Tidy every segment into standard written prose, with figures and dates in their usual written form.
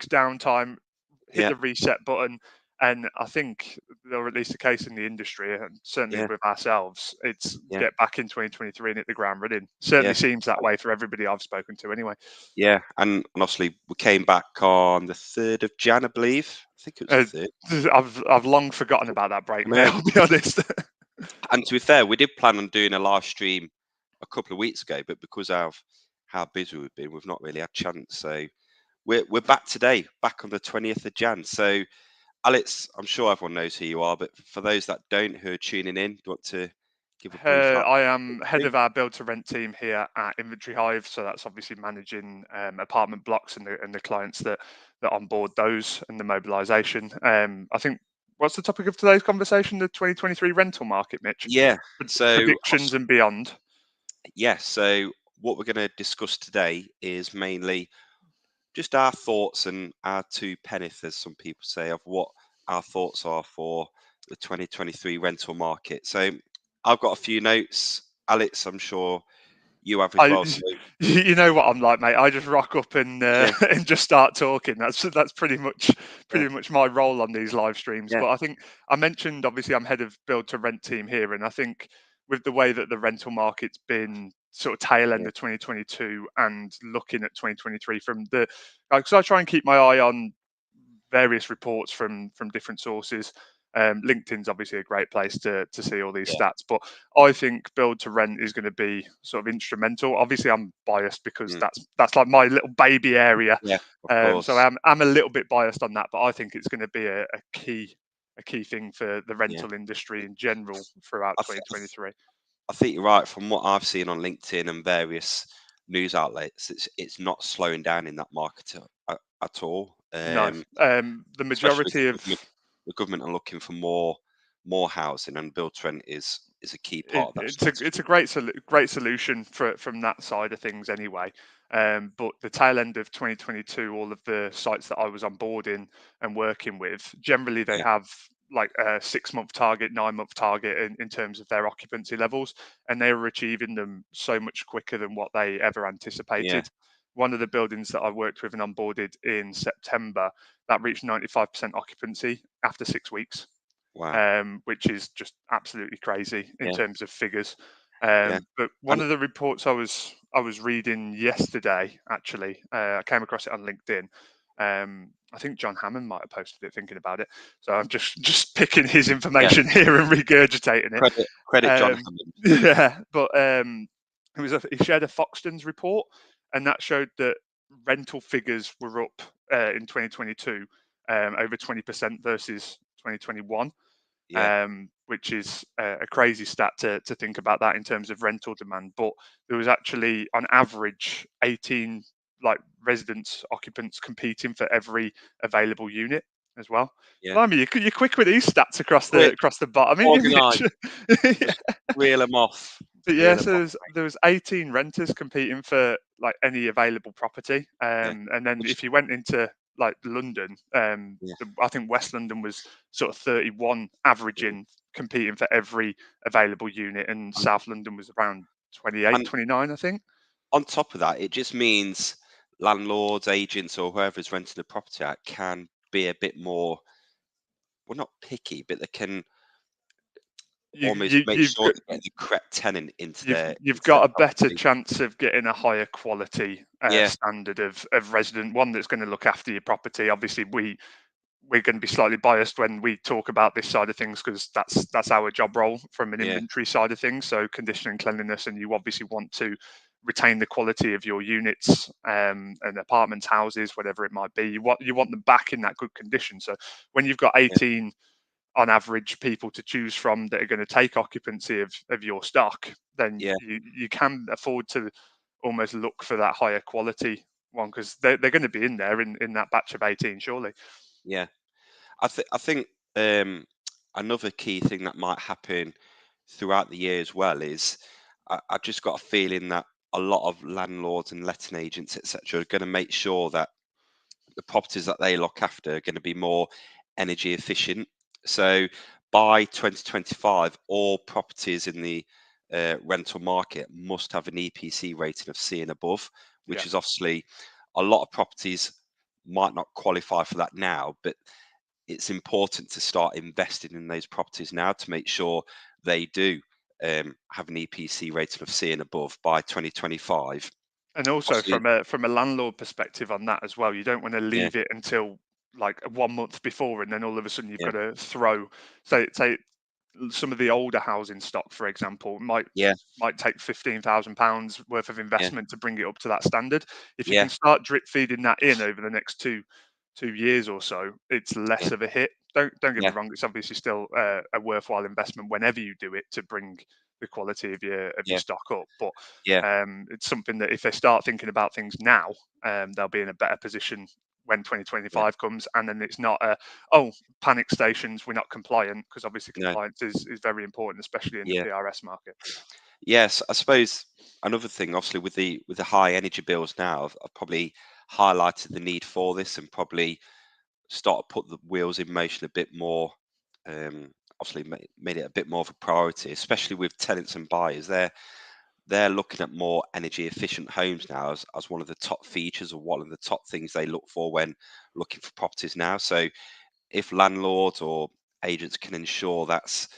weeks downtime, hit Yeah. the reset button. And I think, or at least the case in the industry, and certainly Yeah. with ourselves, it's Yeah. get back in 2023 and hit the ground running. Certainly Yeah. seems that way for everybody I've spoken to anyway. Yeah. And obviously we came back on the 3rd of Jan, I believe. I think it was the 3rd. I've long forgotten about that break, I mate, know. I'll be honest. And to be fair, we did plan on doing a live stream a couple of weeks ago, but because of how busy we've been, we've not really had a chance. So we're back today, back on the 20th of Jan. So Alex, I'm sure everyone knows who you are, but for those that don't, who are tuning in, do you want to give a brief I am head of our build to rent team here at Inventory Hive, so that's obviously managing apartment blocks and the clients that onboard those and the mobilisation. I think what's the topic of today's conversation? The 2023 rental market, Mitch. Yeah. So Predictions and beyond. yes. So what we're going to discuss today is mainly just our thoughts and our two penneth, as some people say, of what our thoughts are for the 2023 rental market. So I've got a few notes. Alex, I'm sure you have as well. So You know what I'm like, mate. I just rock up and yeah, and just start talking. That's pretty yeah, much my role on these live streams. yeah, But I think I mentioned obviously I'm head of build to rent team here, and I think with the way that the rental market's been sort of tail end yeah, of 2022 and looking at 2023 from the, because I try and keep my eye on various reports from different sources. LinkedIn's obviously a great place to see all these yeah. stats, but I think build to rent is going to be sort of instrumental. Obviously, I'm biased because Mm, that's like my little baby area. yeah, of So course. I'm a little bit biased on that, but I think it's going to be a key thing for the Yeah. rental industry in general throughout I, th- 2023. I think you're right. From what I've seen on LinkedIn and various news outlets, it's not slowing down in that market at all. No, the Especially majority of the government are looking for more housing, and build to rent is a key part of that it's a strategy. great solution from that side of things anyway. But the tail end of 2022, all of the sites that I was on board in and working with, generally they Yeah, have like a 6 month target, 9 month target in terms of their occupancy levels, and they were achieving them so much quicker than what they ever yeah, anticipated. One of the buildings that I worked with and onboarded in September that reached 95% occupancy after 6 weeks, wow, which is just absolutely crazy in yeah, terms of figures. yeah, But one and of the reports I was reading yesterday, actually, I came across it on LinkedIn. I think John Hammond might have posted it, thinking about it. So I'm just picking his yeah, information here and regurgitating it. credit John Hammond. Yeah, but he shared a Foxtons report, and that showed that rental figures were up in 2022 over 20% versus 2021, Yeah, which is a crazy stat to think about that in terms of rental demand. But there was actually, on average, 18 like residents, occupants competing for every available unit as well. yeah, Blimey, you're quick with these stats quick, across the bottom, aren't you, organised, Mitch? just reel them off, But yeah, reel them so off. there was 18 renters competing for like any available property, Yeah, and then which if you went into like London, yeah, I think West London was sort of 31 mm. averaging competing for every available unit, and and, South London was around 28, and 29, I think. on top of that, it just means landlords, agents, or whoever's renting the property out can be a bit more, well, not picky, but they can almost make You've sure got they get the correct tenant you've into their got a better property. chance of getting a higher quality Yeah, standard of resident, one that's going to look after your property. Obviously, we're going to be slightly biased when we talk about this side of things because that's our job role from an yeah, inventory side of things. So condition and cleanliness, and you obviously want to retain the quality of your units and apartments, houses, whatever it might be. You want them back in that good condition. So when you've got yeah, 18 on average people to choose from that are going to take occupancy of your stock, then yeah, you can afford to almost look for that higher quality one because they're going to be in there in that batch of 18, surely. yeah. I think another key thing that might happen throughout the year as well is I just got a feeling that a lot of landlords and letting agents, etc., are going to make sure that the properties that they look after are going to be more energy efficient. So by 2025, all properties in the rental market must have an EPC rating of C and above, which Yeah. is obviously a lot of properties. might not qualify for that now, but it's important to start investing in those properties now to make sure they do have an EPC rating of C and above by 2025. And also Obviously, from a landlord perspective on that as well, you don't want to yeah, leave it until like 1 month before, and then all of a sudden you've yeah, got to throw. Say some of the older housing stock, for example, yeah, might take £15,000 worth of yeah, investment to bring it up to that standard. If you yeah, can start drip feeding that in over the next two years or so, it's yeah, less of a hit. Don't get me yeah, wrong; it's obviously still a worthwhile investment whenever you do it to bring the quality of your yeah, stock up. But yeah, it's something that if they start thinking about things now, they'll be in a better position when yeah. 2025 comes, and then it's not a oh panic stations, we're not compliant, because obviously No, compliance is very important, especially in the yeah. PRS market. Yes, I suppose another thing, obviously, with the high energy bills now, I've probably highlighted the need for this and probably start to put the wheels in motion a bit more. Obviously, made it a bit more of a priority, especially with tenants and buyers. They're looking at more energy efficient homes now as one of the top features or one of the top things they look for when looking for properties now. So if landlords or agents can ensure that's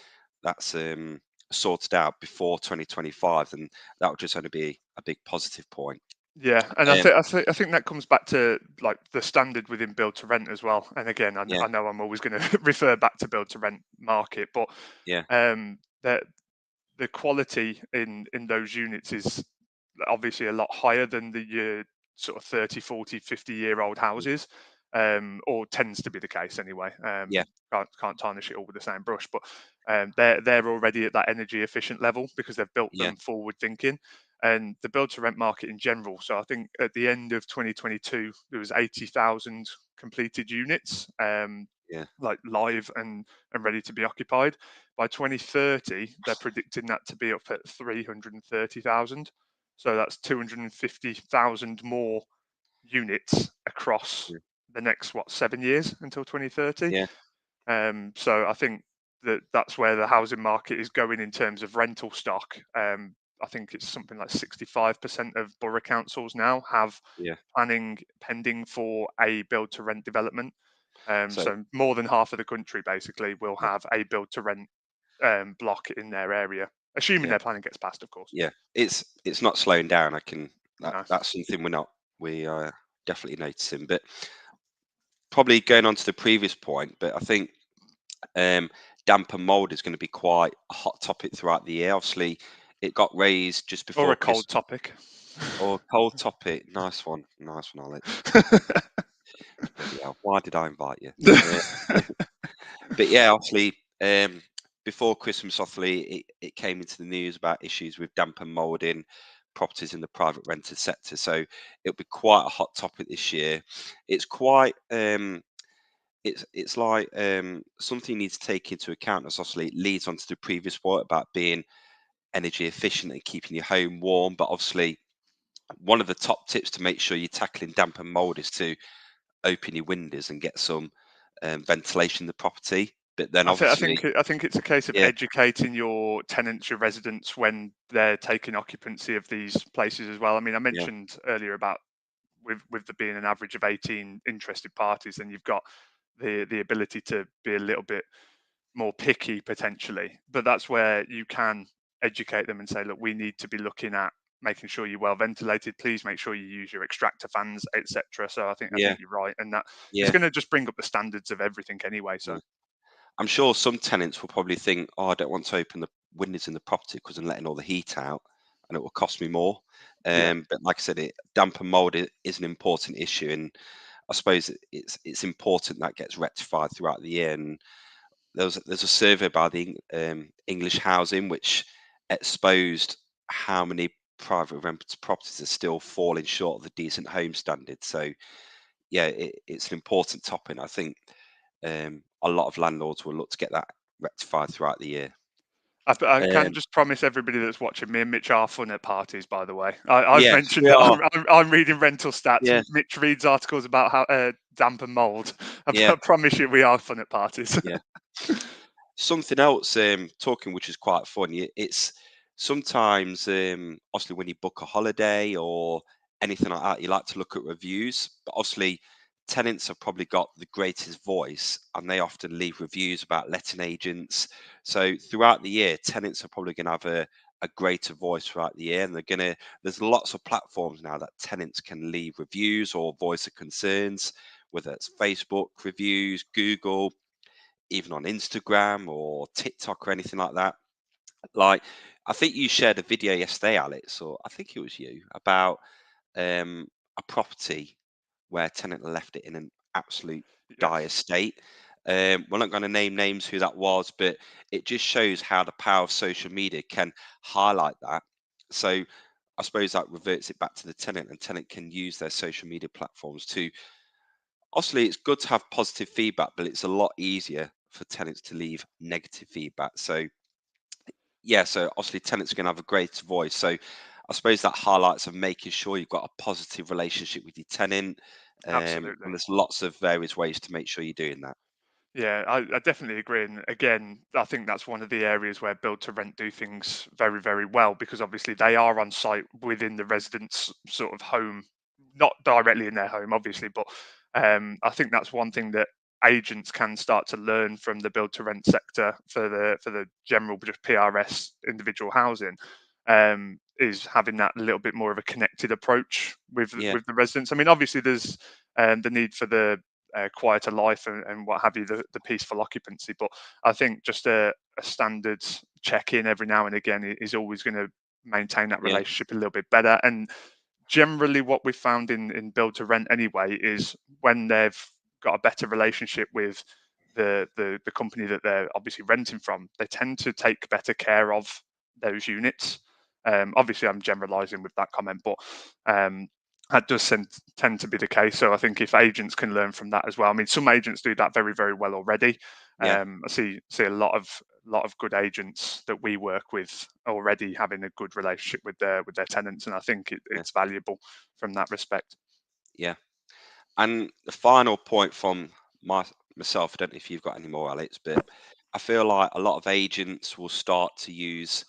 sorted out before 2025, then that would just only be a big positive point. Yeah, and Um, I think that comes back to like the standard within build to rent as well. And again, yeah, I know I'm always going to refer back to build to rent market, but yeah, that the quality in those units is obviously a lot higher than the sort of 30, 40, 50-year old mm, houses, or tends to be the case anyway. yeah, Can't tarnish it all with the same brush, but they're already at that energy efficient level because they've built yeah, them forward thinking. And the build to rent market in general. So I think at the end of 2022, there was 80,000 completed units, yeah, like live and ready to be occupied. By 2030, they're predicting that to be up at 330,000. So that's 250,000 more units across yeah, the next 7 years until 2030. yeah, So I think that's where the housing market is going in terms of rental stock. I think it's something like 65% of borough councils now have yeah. planning pending for a build to rent development. So So more than half of the country basically will yeah, have a build to rent block in their area, assuming yeah, their planning gets passed, of course. yeah. It's not slowing down. I can No. that's something we are definitely noticing. But probably going on to the previous point, but I think Um, damp and mold is going to be quite a hot topic throughout the year. Obviously, it got raised just Or before a cold Christmas. topic. Or cold topic, nice one, Alex. Bloody hell, why did I invite you? Uh, but yeah, obviously, before Christmas, obviously, it came into the news about issues with damp and mold in properties in the private rented sector. So it'll be quite a hot topic this year. It's quite it's like something you need to take into account as obviously it leads on to the previous point about being energy efficient and keeping your home warm. But obviously, one of the top tips to make sure you're tackling damp and mold is to open your windows and get some ventilation in the property. But then obviously, I think it's a case of yeah, educating your tenants, your residents, when they're taking occupancy of these places as well. I mean, I yeah, mentioned earlier about with there being an average of 18 interested parties, then you've got the ability to be a little bit more picky potentially. But that's where you can educate them and say, look, we need to be looking at making sure you're well ventilated. Please make sure you use your extractor fans, etc. So I yeah, think you're right, and that it's yeah, going to just bring up the standards of everything anyway. So yeah. I'm sure some tenants will probably think, oh, I don't want to open the windows in the property because I'm letting all the heat out and it will cost me more. yeah, But like I said, damp and mold is an important issue, and I suppose it's important that gets rectified throughout the year. And there's a survey by the English Housing which exposed how many private rented properties are still falling short of the decent home standard. So yeah, it's an important topic. I think a lot of landlords will look to get that rectified throughout the year. I can Um, just promise everybody that's watching, me and Mitch are fun at parties. By the way, I've yes, mentioned we that are. I'm reading rental stats. Yeah, Mitch reads articles about how damp and mold. yeah, I promise you, we are fun at parties. yeah. Something else, talking which is quite funny. It's sometimes, obviously, when you book a holiday or anything like that, you like to look at reviews. But obviously, tenants have probably got the greatest voice, and they often leave reviews about letting agents. So throughout the year, tenants are probably going to have a greater voice throughout the year, and there's lots of platforms now that tenants can leave reviews or voice of concerns, whether it's Facebook reviews, Google, even on Instagram or TikTok or anything like that. Like, I think you shared a video yesterday, Alex, or I think it was you, about a property where a tenant left it in an absolute dire Yes, state. We're not going to name names who that was, but it just shows how the power of social media can highlight that. So I suppose that reverts it back to the tenant, and tenant can use their social media platforms to. Obviously, it's good to have positive feedback, but it's a lot easier for tenants to leave negative feedback. So yeah, so obviously tenants are going to have a greater voice. So I suppose that highlights of making sure you've got a positive relationship with your tenant. And absolutely. there's lots of various ways to make sure you're doing that. Yeah, I definitely agree. And again, I think that's one of the areas where build to rent do things very, very well because obviously they are on site within the resident's sort of home, not directly in their home, obviously, but I think that's one thing that agents can start to learn from the build to rent sector for the general just PRS individual housing. Is having that little bit more of a connected approach Yeah, with the residents. I mean, obviously, there's the need for the quieter life and what have you, the peaceful occupancy. But I think just a standard check in every now and again is always going to maintain that yeah, relationship a little bit better. And generally, what we've found in build to rent anyway is when they've got a better relationship with the company that they're obviously renting from, they tend to take better care of those units. Obviously, I'm generalising with that comment, but um, that does tend to be the case. So I think if agents can learn from that as well. I mean, some agents do that very, very well already. yeah, I see a lot of good agents that we work with already having a good relationship with their tenants, and I think yeah, it's valuable from that respect. yeah. And the final point from myself, I don't know if you've got any more, Alex, but I feel like a lot of agents will start to use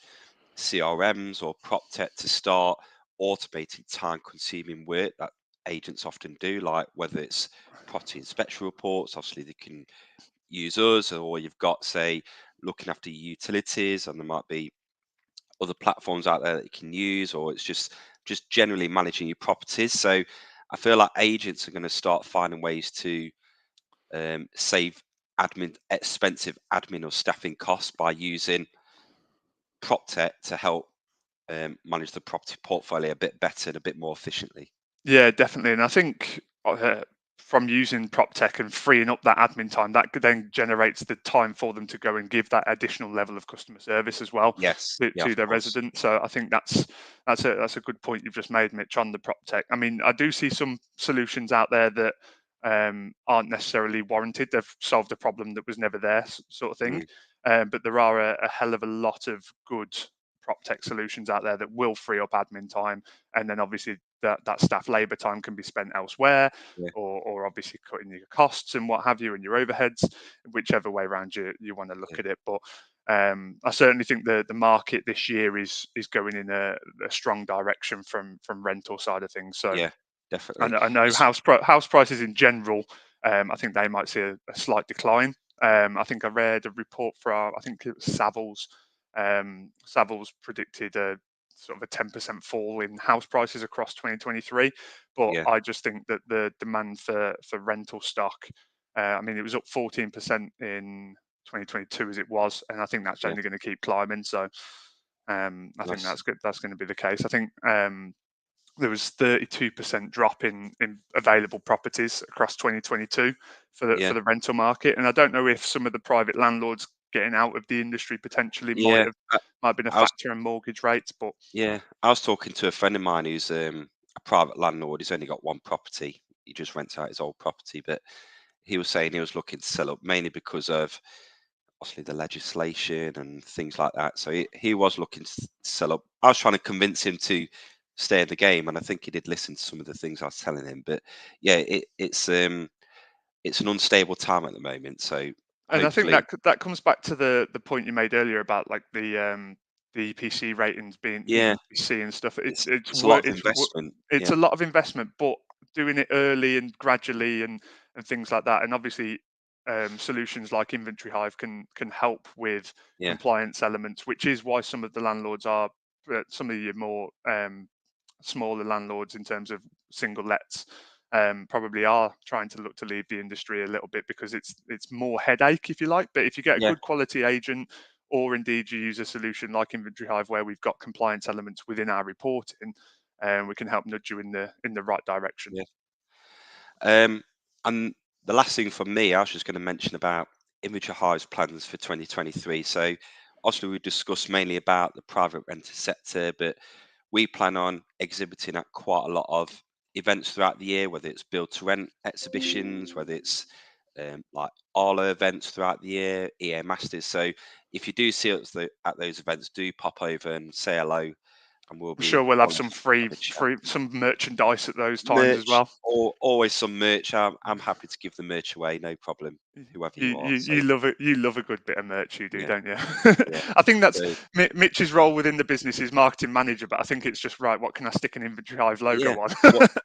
CRMs or prop tech to start automating time consuming work that agents often do, like whether it's property inspection reports, obviously they can use us, or you've got, say, looking after your utilities, and there might be other platforms out there that you can use, or it's just generally managing your properties. So I feel like agents are going to start finding ways to save expensive admin or staffing costs by using prop tech to help manage the property portfolio a bit better and a bit more efficiently. Yeah, definitely. And I think from using prop tech and freeing up that admin time, that then generates the time for them to go and give that additional level of customer service as well Yes, yeah, to of their course. residents. So I think that's a good point you've just made, Mitch, on the prop tech. I mean, I do see some solutions out there that aren't necessarily warranted. They've solved a problem that was never there, sort of thing. Mm, But there are a hell of a lot of good prop tech solutions out there that will free up admin time, and then obviously that staff labour time can be spent elsewhere, yeah, or obviously cutting your costs and what have you and your overheads, whichever way around you want to look yeah, at it. But I certainly think the market this year is going in a strong direction from rental side of things. So yeah, definitely. I know It's, house prices in general. I think they might see a slight decline. I think I read a report I think it was Savills. Savills predicted a sort of a 10% fall in house prices across 2023. But yeah, I just think that the demand for rental stock, I mean, it was up 14% in 2022 as it was, and I think that's yeah, only going to keep climbing. So I think nice. that's good. That's going to be the case. I think there was 32% drop in available properties across 2022 for Yeah, the rental market, and I don't know if some of the private landlords getting out of the industry potentially yeah. might have been a I was factor in mortgage rates, but Yeah, I was talking to a friend of mine who's a private landlord. He's only got one property. He just rents out his old property, but he was saying he was looking to sell up mainly because of obviously the legislation and things like that. So he was looking to sell up. I was trying to convince him to stay in the game, and I think he did listen to some of the things I was telling him. But yeah, it's an unstable time at the moment. So and I think hopefully, that comes back to the point you made earlier about like the EPC ratings being yeah, EPC and stuff. it's a lot of It's investment. it's Yeah, a lot of investment, but doing it early and gradually and things like that. And obviously, solutions like Inventory Hive can help with Yeah. compliance elements, which is why some of the landlords are some of your more smaller landlords in terms of single lets probably are trying to look to leave the industry a little bit because it's more headache, if you like. But if you get a Yeah. good quality agent, or indeed you use a solution like Inventory Hive where we've got compliance elements within our reporting, we can help nudge you in the right direction. Yeah. And the last thing from me, I was just going to mention about Inventory Hive's plans for 2023. So obviously we discussed mainly about the private renter sector, but we plan on exhibiting at quite a lot of events throughout the year, whether it's build to rent exhibitions, whether it's like Arla events throughout the year, EA Masters. So if you do see us at those events, do pop over and say hello, and we'll I'm sure be we'll have more than some happy to have a chat. free some merchandise at those times as Merch, well. or always some merch. I'm happy to give the merch away, no problem, whoever you are. So You love it. You love a good bit of merch, you do, yeah, don't you? yeah. I think that's So Mitch's role within the business is marketing manager, but I think it's just right. What can I stick an Inventory Hive logo yeah, on?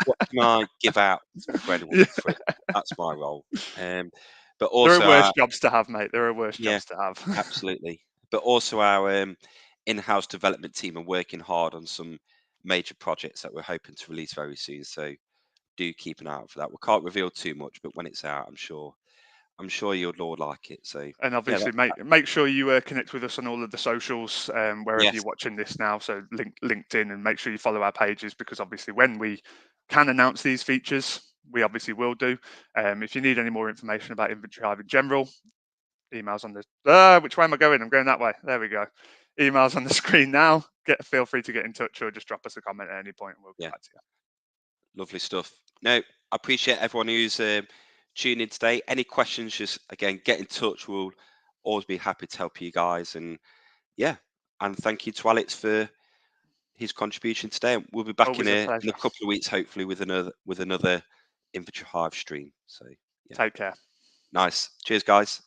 what can I give out for anyone Yeah. for free? That's my role. But There are also worse jobs to have, mate. There are worse yeah, jobs to have. absolutely. But also our in-house development team are working hard on some major projects that we're hoping to release very soon. So do keep an eye out for that. We can't reveal too much, but when it's out, I'm sure you'll all like it. So And yeah, obviously, make sure you connect with us on all of the socials wherever yes, you're watching this now. So LinkedIn, and make sure you follow our pages because obviously, when we can announce these features, we obviously will do. If you need any more information about Inventory Hive in general, emails on the which way am I going? I'm going that way. There we go. Emails on the screen now. Feel free to get in touch or just drop us a comment at any point and we'll get yeah. back to you. Lovely stuff. No, I appreciate everyone who's tuned in today. Any questions, just again, get in touch. We'll always be happy to help you guys. And yeah, and thank you to Alex for his contribution today. We'll be back in Always a a pleasure. couple of weeks, hopefully, with another Inventory Hive stream. So yeah, Take care. nice. Cheers, guys.